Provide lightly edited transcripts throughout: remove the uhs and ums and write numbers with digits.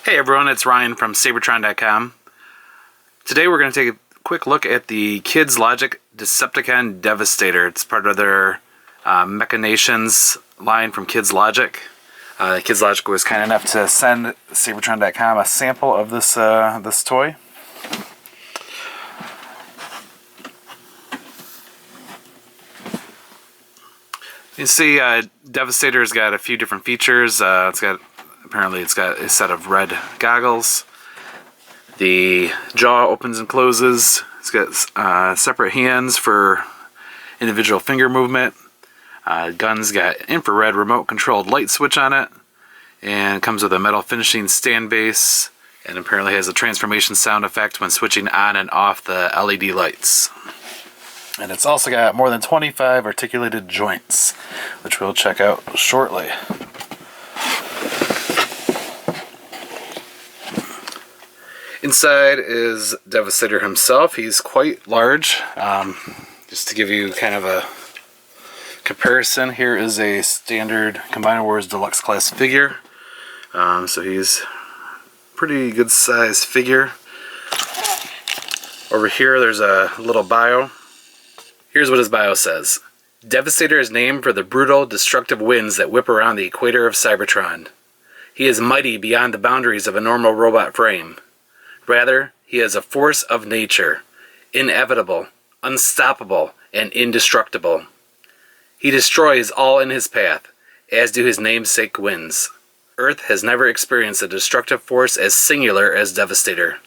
Hey everyone, it's Ryan from Seibertron.com. Today we're going to take a quick look at the Kids Logic Decepticon Devastator. It's part of their Mecha Nations line from Kids Logic. Kids Logic was kind enough to send Seibertron.com a sample of this this toy. You see, Devastator's got a few different features. Apparently it's got a set of red goggles. The jaw opens and closes. It's got separate hands for individual finger movement. Gun's got infrared remote controlled light switch on it, and comes with a metal finishing stand base, and apparently has a transformation sound effect when switching on and off the LED lights. And it's also got more than 25 articulated joints, which we'll check out shortly. Inside is Devastator himself. He's quite large. Just to give you kind of a comparison, here is a standard Combiner Wars Deluxe class figure. So he's a pretty good size figure. Over here there's a little bio. Here's what his bio says. Devastator is named for the brutal, destructive winds that whip around the equator of Seibertron. He is mighty beyond the boundaries of a normal robot frame. Rather, he is a force of nature, inevitable, unstoppable, and indestructible. He destroys all in his path, as do his namesake winds. Earth has never experienced a destructive force as singular as Devastator.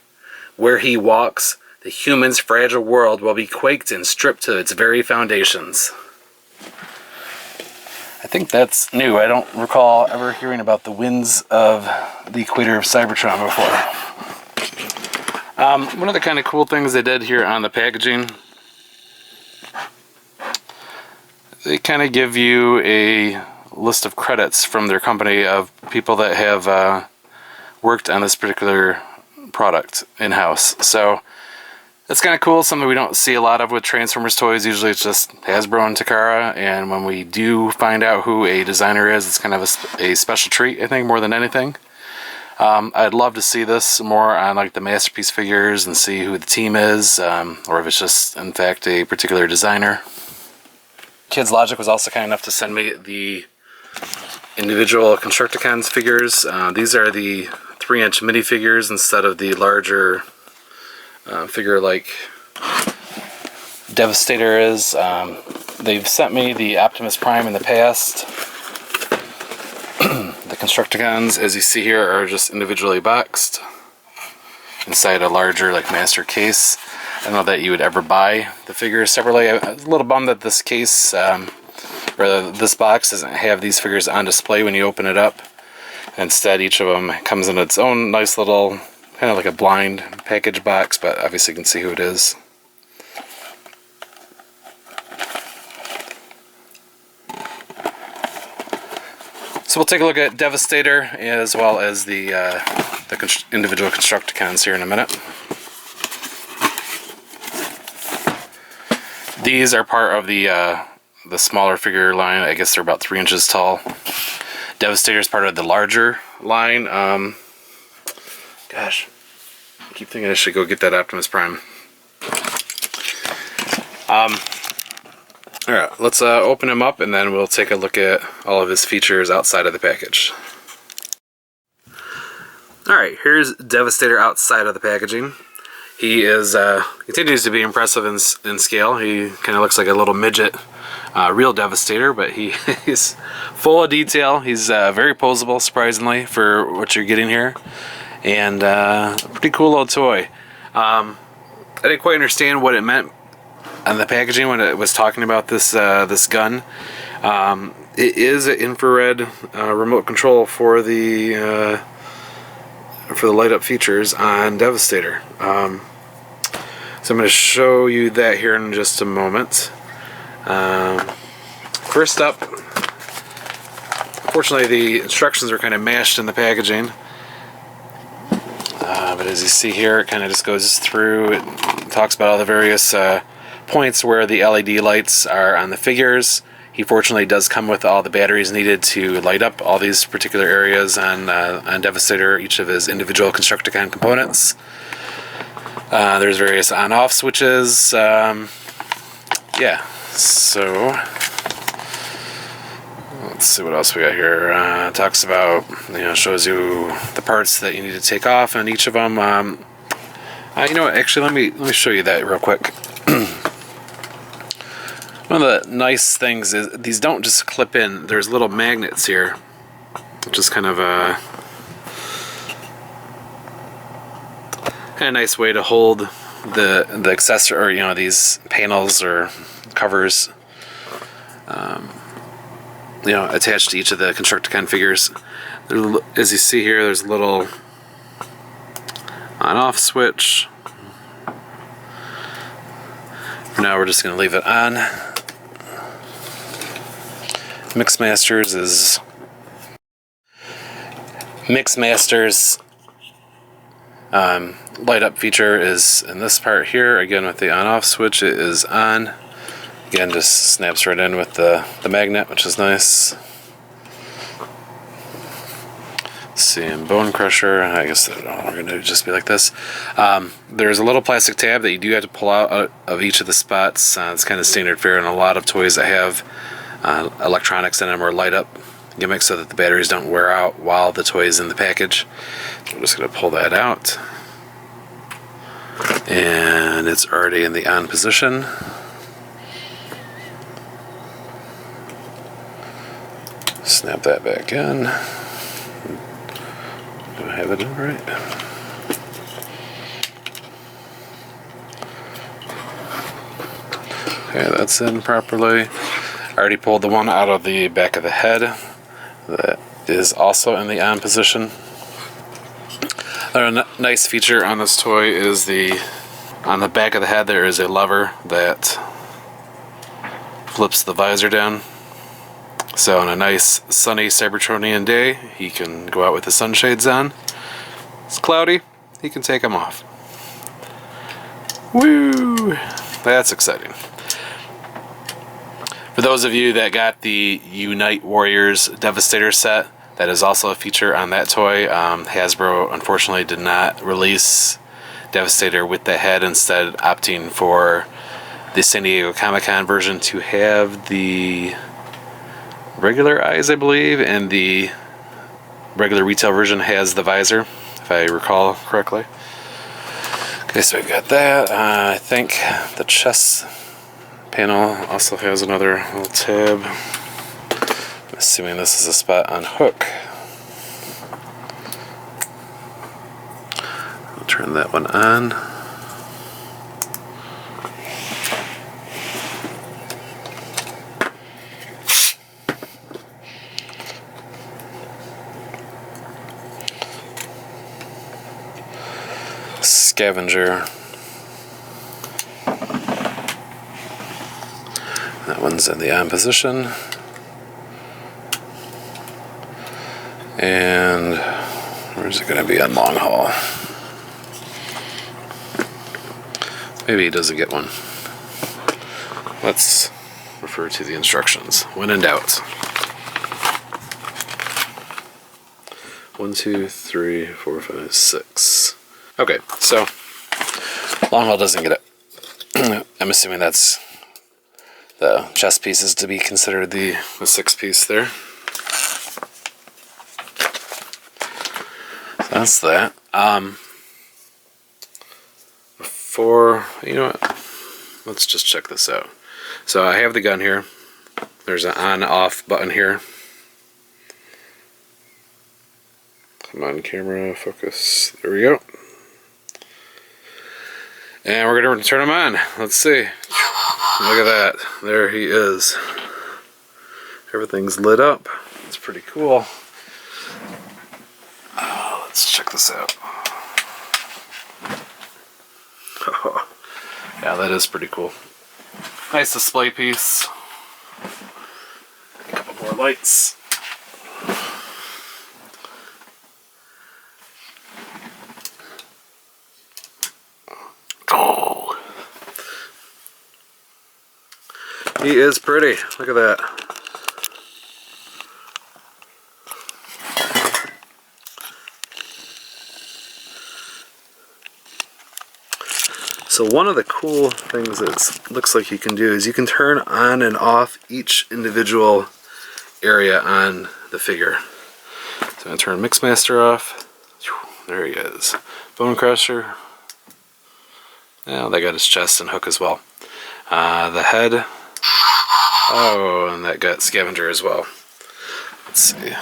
Where he walks, the human's fragile world will be quaked and stripped to its very foundations. I think that's new. I don't recall ever hearing about the winds of the equator of Seibertron before. One of the kind of cool things they did here on the packaging, they kind of give you a list of credits from their company of people that have worked on this particular product in-house. So that's kind of cool, something we don't see a lot of with Transformers toys. Usually it's just Hasbro and Takara, and when we do find out who a designer is, it's kind of a special treat, I think, more than anything. I'd love to see this more on like the Masterpiece figures and see who the team is, or if it's just in fact a particular designer. Kids Logic was also kind enough to send me the individual Constructicons figures. These are the 3-inch minifigures instead of the larger figure like Devastator is. They've sent me the Optimus Prime in the past. The Constructicons, as you see here, are just individually boxed inside a larger like master case. I don't know that you would ever buy the figures separately. I'm a little bummed that this case, or this box, doesn't have these figures on display when you open it up. Instead, each of them comes in its own nice little, kind of like a blind package box, but obviously you can see who it is. So we'll take a look at Devastator as well as the individual Constructicons here in a minute. These are part of the smaller figure line. I guess they're about 3 inches tall. Devastator is part of the larger line. Gosh, I keep thinking I should go get that Optimus Prime. Alright, let's open him up and then we'll take a look at all of his features outside of the package. Alright, here's Devastator outside of the packaging. He is continues to be impressive in scale. He kind of looks like a little midget real Devastator, but he's full of detail. He's very posable, surprisingly, for what you're getting here. And a pretty cool little toy. I didn't quite understand what it meant on the packaging when it was talking about this this gun. It is an infrared remote control for the light up features on Devastator. So I'm going to show you that here in just a moment. First up, unfortunately the instructions are kind of mashed in the packaging. But as you see here, it kind of just goes through. It talks about all the various points where the LED lights are on the figures. He fortunately does come with all the batteries needed to light up all these particular areas on Devastator, each of his individual Constructicon components. There's various on-off switches. Yeah, so let's see what else we got here. Talks about, shows you the parts that you need to take off on each of them. You know what? Actually, let me show you that real quick. One of the nice things is these don't just clip in. There's little magnets here, which is kind of a nice way to hold the accessory, or these panels or covers, attached to each of the Constructicon figures. As you see here, there's a little on-off switch. For now, we're just going to leave it on. Mixmaster's light up feature is in this part here. Again, with the on-off switch, it is on. Again, just snaps right in with the magnet, which is nice. Let's see, in Bonecrusher, I guess we're going to just be like this. There's a little plastic tab that you do have to pull out of each of the spots. It's kind of standard fare in a lot of toys that have electronics in them or light up gimmicks, so that the batteries don't wear out while the toy is in the package. I'm just going to pull that out, and it's already in the on position. Snap that back in. Do I have it in right? Okay, that's in properly. I already pulled the one out of the back of the head that is also in the on position. Another nice feature on this toy is on the back of the head there is a lever that flips the visor down. So on a nice sunny Seibertronian day, he can go out with the sunshades on. It's cloudy, he can take them off. Woo! That's exciting. For those of you that got the Unite Warriors Devastator set, that is also a feature on that toy. Hasbro unfortunately did not release Devastator with the head, instead opting for the San Diego Comic-Con version to have the regular eyes, I believe, and the regular retail version has the visor, if I recall correctly. Okay, so we've got that. I think the chest panel also has another little tab. I'm assuming this is a spot on hook. I'll turn that one on. Scavenger. That one's in the on position. And where's it going to be on long haul? Maybe he doesn't get one. Let's refer to the instructions. When in doubt. 1, 2, 3, 4, 5, 6. Okay, so long haul doesn't get it. I'm assuming that's the chest piece is to be considered the 6th piece there. So that's that. You know what? Let's just check this out. So I have the gun here. There's an on-off button here. Come on, camera, focus. There we go. And we're going to turn him on. Let's see. Look at that. There he is. Everything's lit up. It's pretty cool. Let's check this out. Yeah, that is pretty cool. Nice display piece. A couple more lights. Oh. He is pretty. Look at that. So one of the cool things that looks like you can do is you can turn on and off each individual area on the figure. So I'm going to turn Mixmaster off. There he is. Bonecrusher. Yeah, they got his chest and hook as well. The head. Oh, and that got Scavenger as well. Let's see.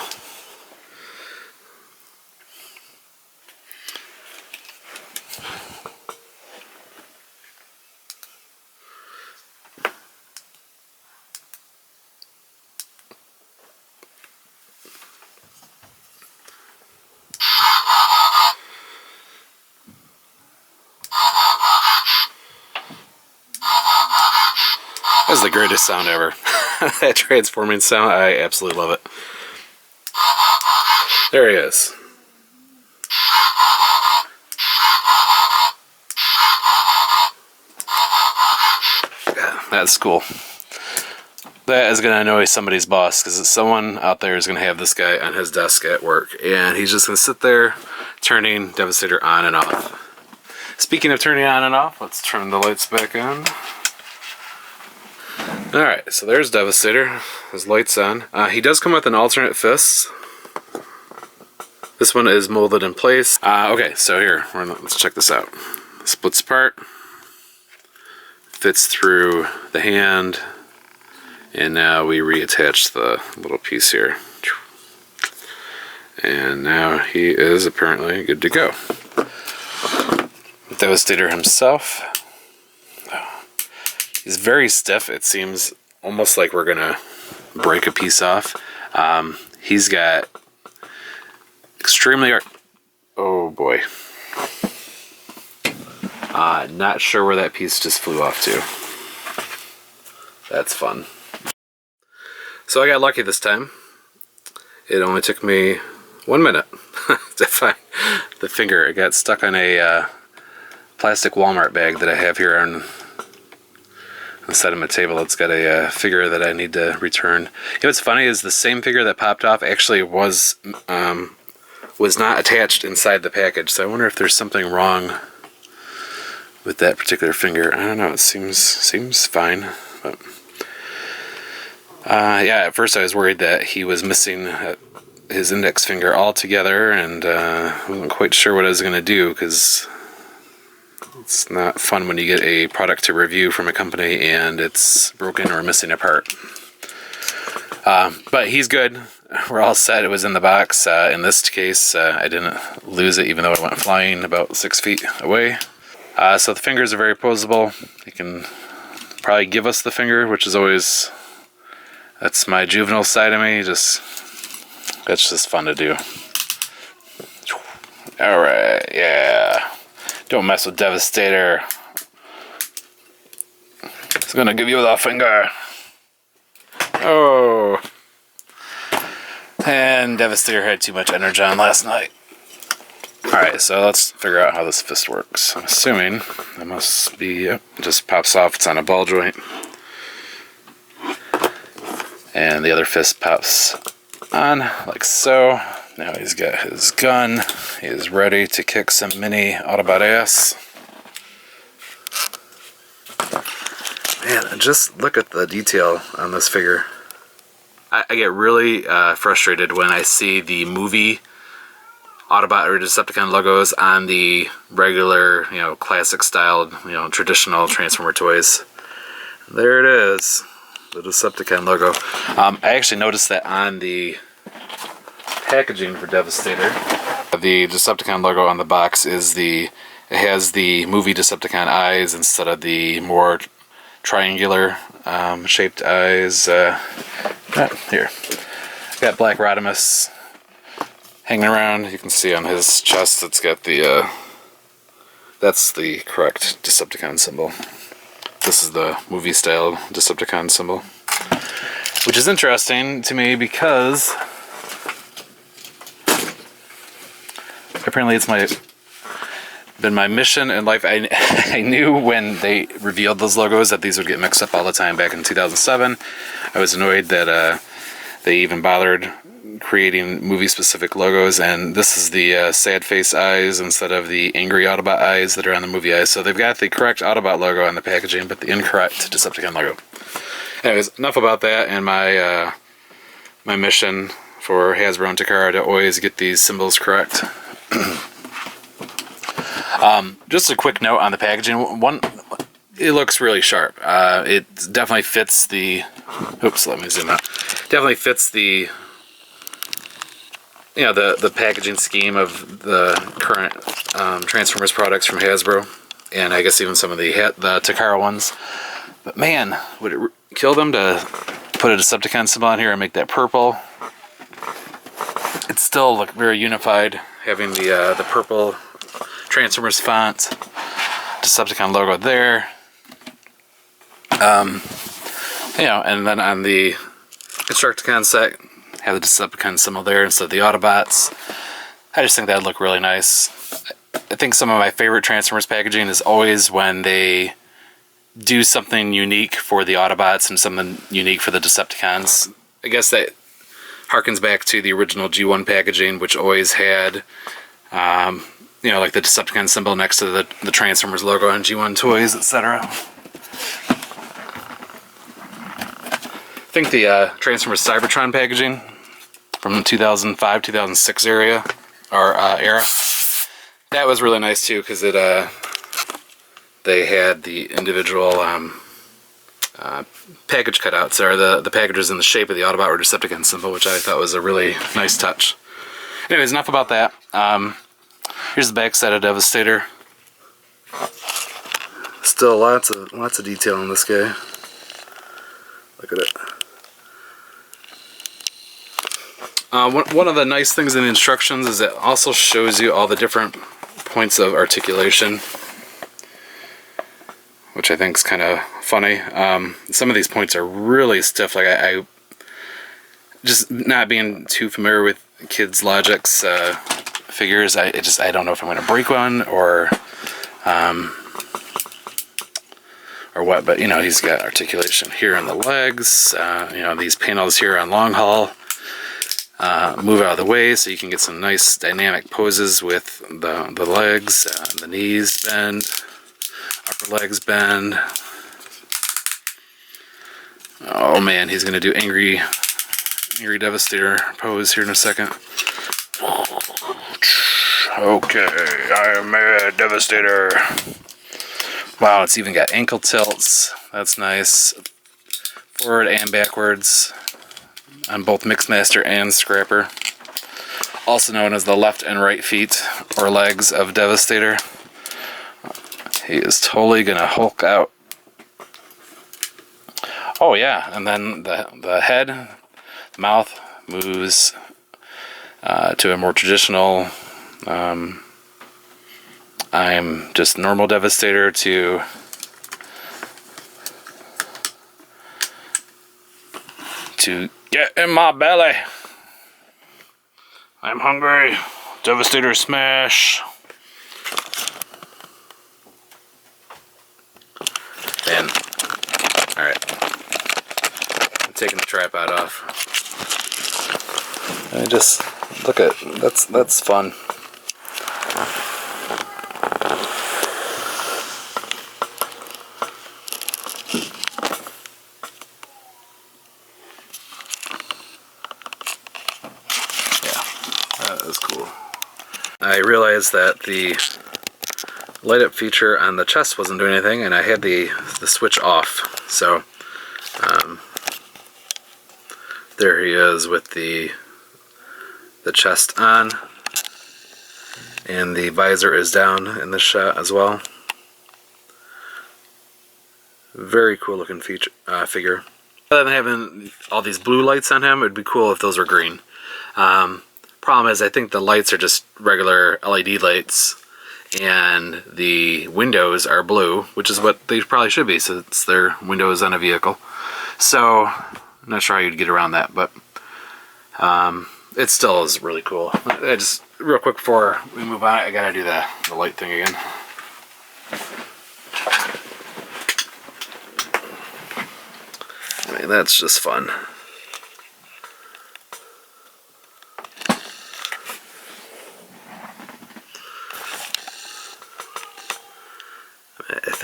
That's the greatest sound ever. That transforming sound, I absolutely love it. There he is. Yeah, that's cool. That is going to annoy somebody's boss, because someone out there is going to have this guy on his desk at work, and he's just going to sit there turning Devastator on and off. Speaking of turning on and off, let's turn the lights back on. Alright, so there's Devastator. His light's on. He does come with an alternate fist. This one is molded in place. Okay, so here, let's check this out. Splits apart. Fits through the hand. And now we reattach the little piece here. And now he is apparently good to go. Devastator himself. He's very stiff. It seems almost like we're gonna break a piece off. He's got extremely oh boy. Not sure where that piece just flew off to. That's fun. So I got lucky this time. It only took me 1 minute to find the finger. It got stuck on a plastic Walmart bag that I have here on the side of my table. It's got a figure that I need to return. You know what's funny is the same figure that popped off actually was not attached inside the package. So I wonder if there's something wrong with that particular finger. I don't know. It seems fine. But yeah, at first I was worried that he was missing his index finger altogether, and wasn't quite sure what I was going to do, because it's not fun when you get a product to review from a company and it's broken or missing a part. But he's good. We're all set. It was in the box. In this case, I didn't lose it, even though it went flying about 6 feet away. So the fingers are very posable. You can probably give us the finger, which is always, that's my juvenile side of me. That's just fun to do. Alright, yeah. Don't mess with Devastator. It's gonna give you the finger. Oh. And Devastator had too much energon last night. Alright, so let's figure out how this fist works. I'm assuming it must be, yep, it just pops off. It's on a ball joint. And the other fist pops on, like so. Now he's got his gun. He is ready to kick some mini Autobot ass. Man, just look at the detail on this figure. I get really frustrated when I see the movie Autobot or Decepticon logos on the regular, classic styled, traditional Transformer toys. There it is, the Decepticon logo. I actually noticed that on the packaging for Devastator, the Decepticon logo on the box is it has the movie Decepticon eyes instead of the more triangular shaped eyes. Here, got Black Rodimus hanging around. You can see on his chest it's got the that's the correct Decepticon symbol. This is the movie style Decepticon symbol, which is interesting to me because apparently it's been my mission in life. I knew when they revealed those logos that these would get mixed up all the time back in 2007. I was annoyed that they even bothered creating movie-specific logos, and this is the sad face eyes instead of the angry Autobot eyes that are on the movie eyes. So they've got the correct Autobot logo on the packaging, but the incorrect Decepticon logo. Anyways, enough about that, and my my mission for Hasbro and Takara to always get these symbols correct. Just a quick note on the packaging. One, it looks really sharp. It definitely fits the. Oops, let me zoom out. Definitely fits the. You know, the packaging scheme of the current Transformers products from Hasbro, and I guess even some of the Takara ones. But man, would it kill them to put a Decepticon symbol on here and make that purple? It still look very unified, having the purple Transformers font, Decepticon logo there. You know, and then on the Constructicon set, have the Decepticon symbol there instead of the Autobots. I just think that'd look really nice. I think some of my favorite Transformers packaging is always when they do something unique for the Autobots and something unique for the Decepticons. I guess that harkens back to the original G1 packaging, which always had, you know, like the Decepticon symbol next to the Transformers logo on G1 toys, etc. I think the Transformers Seibertron packaging from the 2005-2006 era, that was really nice too, because it they had the individual package cutouts, or the packages in the shape of the Autobot or Decepticon symbol, which I thought was a really nice touch. Anyways, enough about that. Here's the back side of Devastator. Still lots of detail on this guy. Look at it. One of the nice things in the instructions is it also shows you all the different points of articulation, which I think is kind of funny. Some of these points are really stiff. Like I just not being too familiar with kids' logics figures, I don't know if I'm going to break one or what. But you know, he's got articulation here on the legs. You know, these panels here on long haul. Move out of the way so you can get some nice dynamic poses with the legs, the knees bend, upper legs bend. Oh man, he's gonna do angry Devastator pose here in a second. Okay, I am a Devastator. Wow, it's even got ankle tilts. That's nice. Forward and backwards on both Mixmaster and Scrapper, also known as the left and right feet or legs of Devastator. He is totally gonna Hulk out. Oh yeah, and then the head, the mouth moves to a more traditional, I'm just normal Devastator to get in my belly. I'm hungry. Devastator smash. And alright. I'm taking the tripod off. I just look at that's fun. That is cool. I realized that the light up feature on the chest wasn't doing anything, and I had the switch off. So there he is with the chest on, and the visor is down in this shot as well. Very cool looking figure. Rather than having all these blue lights on him, it'd be cool if those were green. Problem is, I think the lights are just regular LED lights, and the windows are blue, which is what they probably should be, since they're windows on a vehicle. So, I'm not sure how you'd get around that, but it still is really cool. I just, real quick before we move on, I gotta do the light thing again. I mean, that's just fun.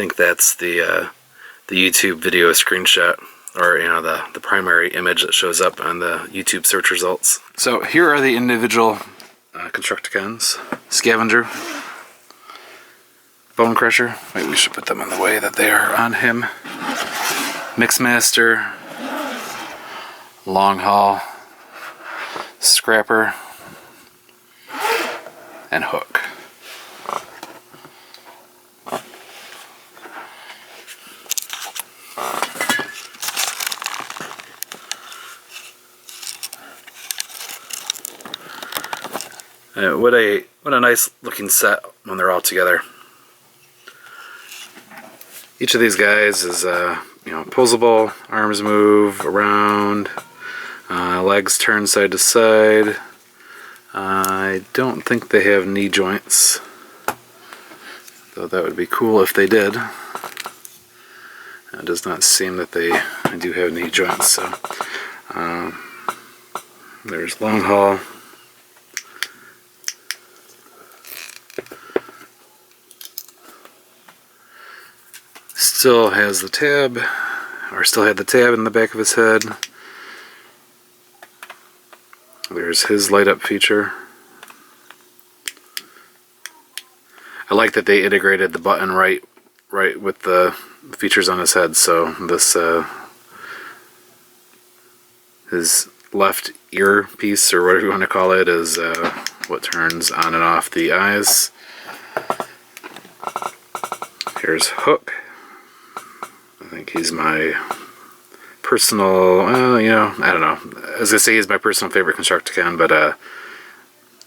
think that's the YouTube video screenshot, or the primary image that shows up on the YouTube search results. So here are the individual Constructicons. Scavenger, Bonecrusher, maybe we should put them in the way that they are on him. Mixmaster, Long Haul, Scrapper, and Hook. What a nice looking set when they're all together. Each of these guys is posable, arms move around, legs turn side to side. I don't think they have knee joints, though that would be cool if they did. It does not seem that they do have knee joints. So there's Long Haul. Still has the tab, or still had the tab in the back of his head. There's his light up feature. I like that they integrated the button right with the features on his head, so this his left ear piece, or whatever you want to call it, is what turns on and off the eyes. Here's Hook. I think he's my personal, I don't know. I was going to say he's my personal favorite Constructicon, but I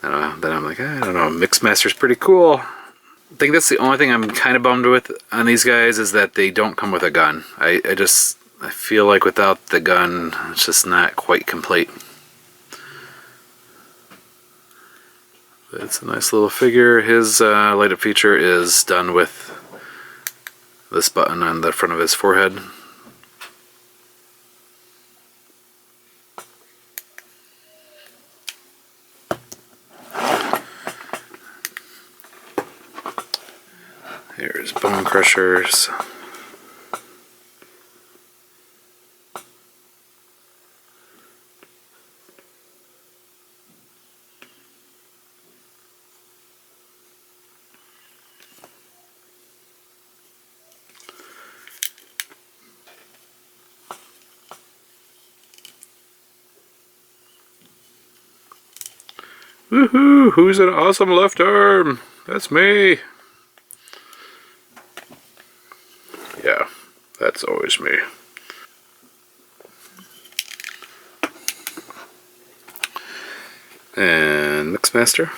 don't know. Then I'm like, I don't know, Mixmaster's pretty cool. I think that's the only thing I'm kind of bummed with on these guys, is that they don't come with a gun. I feel like without the gun, it's just not quite complete. But it's a nice little figure. His light up feature is done with this button on the front of his forehead. Here's Bonecrushers. Woohoo! Who's an awesome left arm? That's me. Yeah, that's always me. And Mixmaster.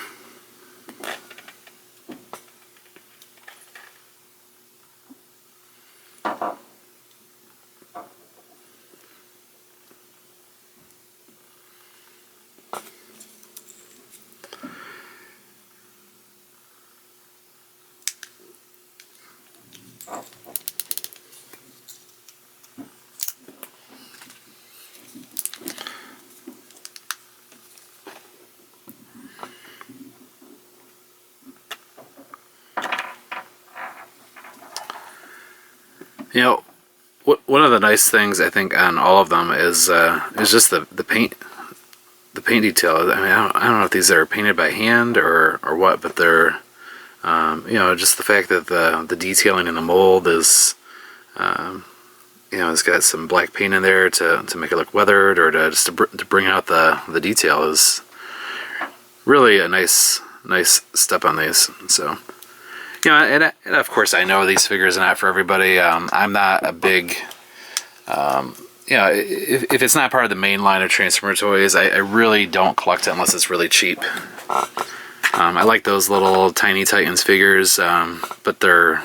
One of the nice things I think on all of them is just the paint detail. I mean, I don't know if these are painted by hand or what, but they're just the fact that the detailing in the mold is it's got some black paint in there to make it look weathered, or to bring out the detail, is really a nice step on these. So. And of course I know these figures are not for everybody. I'm not a big, if it's not part of the main line of Transformer toys, I really don't collect it unless it's really cheap. I like those little tiny Titans figures, but they're,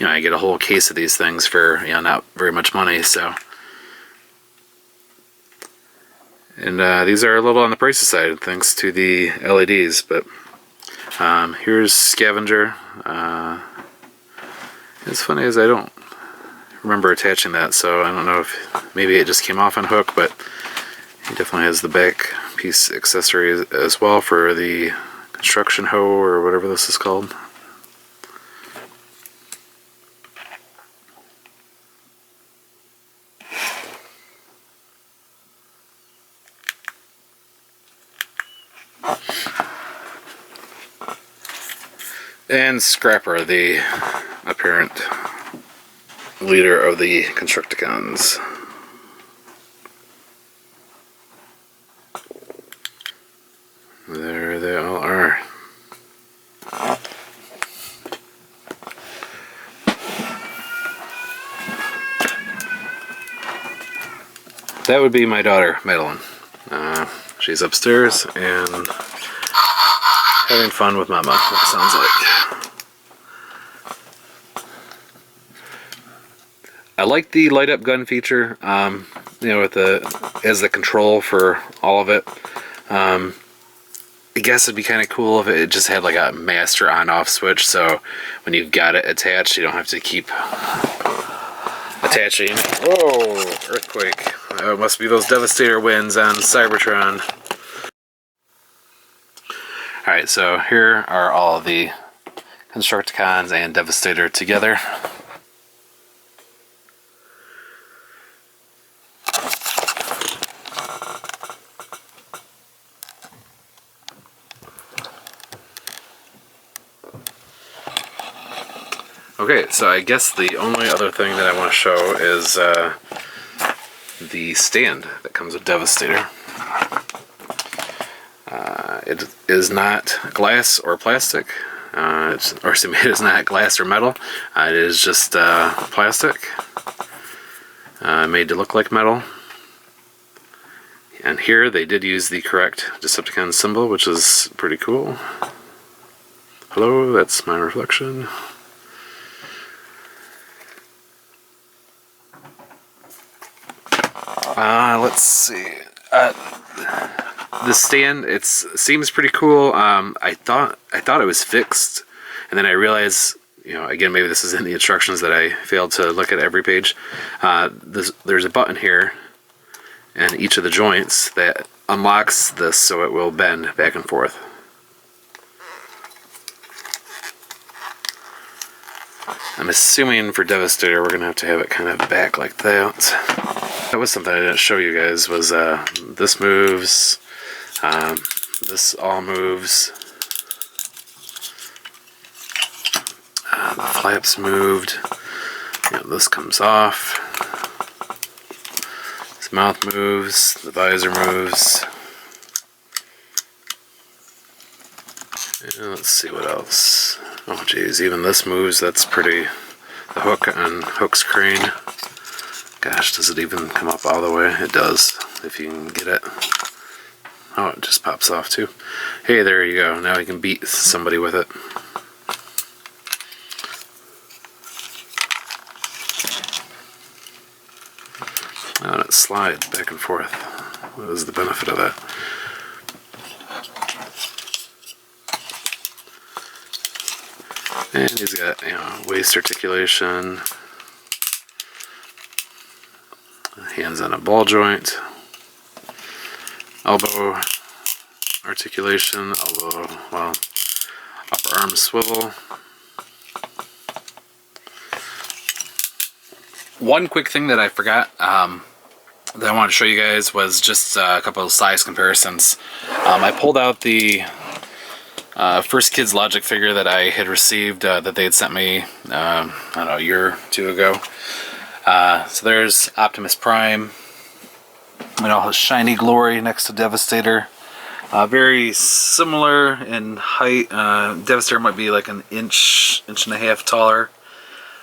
I get a whole case of these things for, not very much money, so. And these are a little on the pricey side thanks to the LEDs, but here's Scavenger. It's funny as I don't remember attaching that, so I don't know if maybe it just came off on Hook, but he definitely has the back piece accessory as well for the construction hoe, or whatever this is called. And Scrapper, the apparent leader of the Constructicons. There they all are. That would be my daughter, Madeline. She's upstairs and having fun with Mama, it sounds like. I like the light up gun feature, you know, with as the control for all of it. I guess it'd be kind of cool if it just had like a master on off switch, so when you've got it attached, you don't have to keep attaching. Whoa, earthquake. It must be those Devastator winds on Seibertron. Alright, so here are all the Constructicons and Devastator together. Okay, so I guess the only other thing that I want to show is the stand that comes with Devastator. It is not glass or plastic, it is not glass or metal. It is just plastic, made to look like metal. And here they did use the correct Decepticon symbol, which is pretty cool. Hello, that's my reflection. Let's see. The stand, it seems pretty cool. I thought it was fixed, and then I realized, you know, again, maybe this is in the instructions that I failed to look at every page. There's a button here in each of the joints that unlocks this so it will bend back and forth. I'm assuming for Devastator we're gonna have to have it kind of back like that. That was something I didn't show you guys, was this moves, this all moves, the flaps moved, you know, this comes off, his mouth moves, the visor moves, and let's see what else. Oh geez, even this moves, that's pretty. The hook on Hook's crane. Gosh, does it even come up all the way? It does, if you can get it. Oh, it just pops off too. Hey, there you go. Now we can beat somebody with it. Oh, and it slides back and forth. What is the benefit of that? And he's got, you know, waist articulation, hands on a ball joint, elbow articulation, upper arm swivel. One quick thing that I forgot that I wanted to show you guys was just a couple of size comparisons. I pulled out the First Kids Logic figure that I had received that they had sent me, I don't know, a year or two ago. So there's Optimus Prime, you know, his shiny glory next to Devastator. Very similar in height. Devastator might be like an inch and a half taller,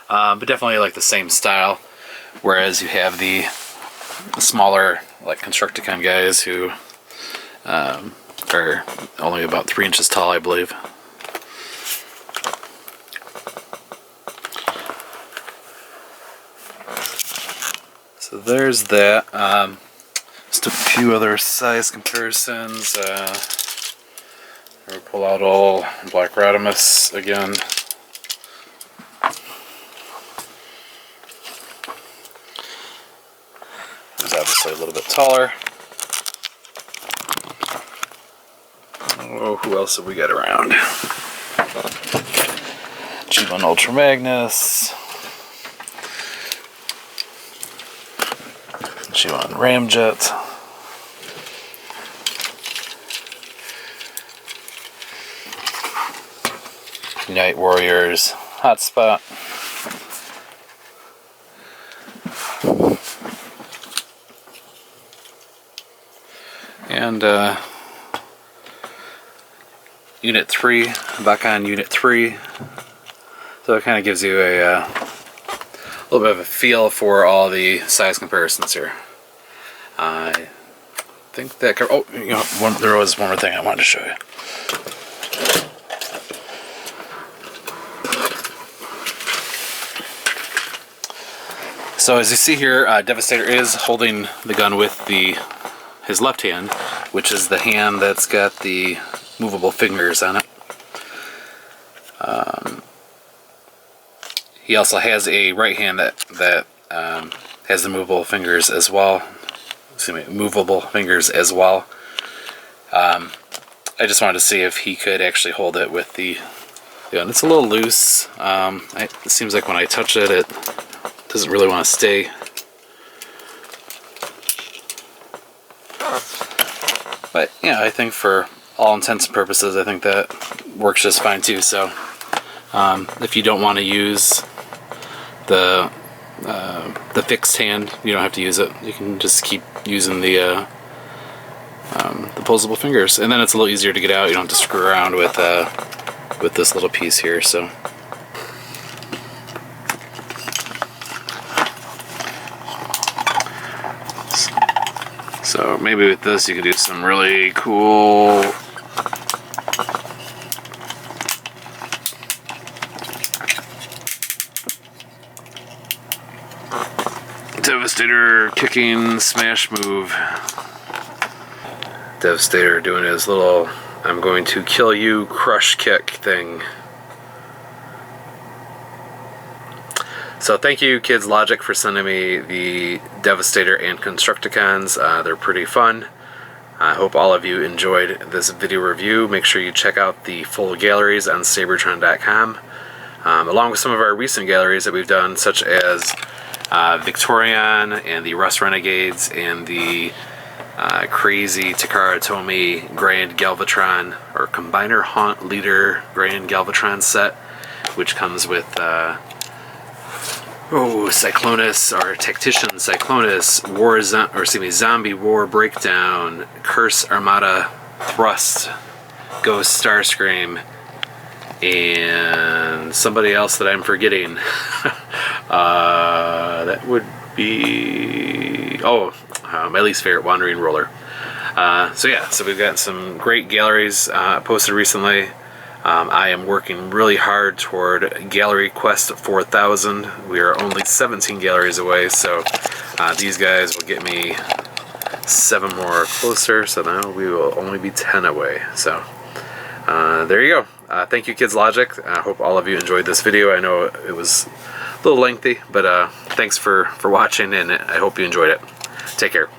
but definitely like the same style. Whereas you have the smaller, like Constructicon guys who are only about 3 inches tall, I believe. So there's that. Just a few other size comparisons. We'll pull out all Black Rodimus again. He's obviously a little bit taller. Oh, who else have we got around? G1 Ultra Magnus. G1 Ramjet. Unite Warriors hotspot. And Unit 3, back on Unit 3. So it kind of gives you a little bit of a feel for all the size comparisons here. I think that... Oh, you know, there was one more thing I wanted to show you. So as you see here, Devastator is holding the gun with his left hand, which is the hand that's got the movable fingers on it. He also has a right hand that has the movable fingers as well. Excuse me, movable fingers as well. I just wanted to see if he could actually hold it with the gun. It's a little loose. It seems like when I touch it, it doesn't really want to stay. But yeah, I think for all intents and purposes, I think that works just fine too. So if you don't want to use the fixed hand, you don't have to use it. You can just keep using the posable fingers, and then it's a little easier to get out. You don't have to screw around with this little piece here. So maybe with this you can do some really cool Devastator kicking smash move. Devastator doing his little "I'm going to kill you" crush kick thing. So thank you Kids Logic for sending me the Devastator and Constructicons. They're pretty fun. I hope all of you enjoyed this video review. Make sure you check out the full galleries on Seibertron.com, along with some of our recent galleries that we've done, such as Victorion and the Rust Renegades and the crazy Takara Tomy Grand Galvatron or Combiner Haunt Leader Grand Galvatron set, which comes with Cyclonus, or Tactician Cyclonus, Zombie War Breakdown, Curse Armada Thrust, Ghost Starscream, and somebody else that I'm forgetting. That would be... my least favorite, Wandering Roller. So yeah, so we've got some great galleries posted recently. I am working really hard toward Gallery Quest 4000. We are only 17 galleries away, so these guys will get me 7 more closer, so now we will only be 10 away. So there you go. Thank you Kids Logic. I hope all of you enjoyed this video. I know it was a little lengthy, but thanks for watching, and I hope you enjoyed it. Take care.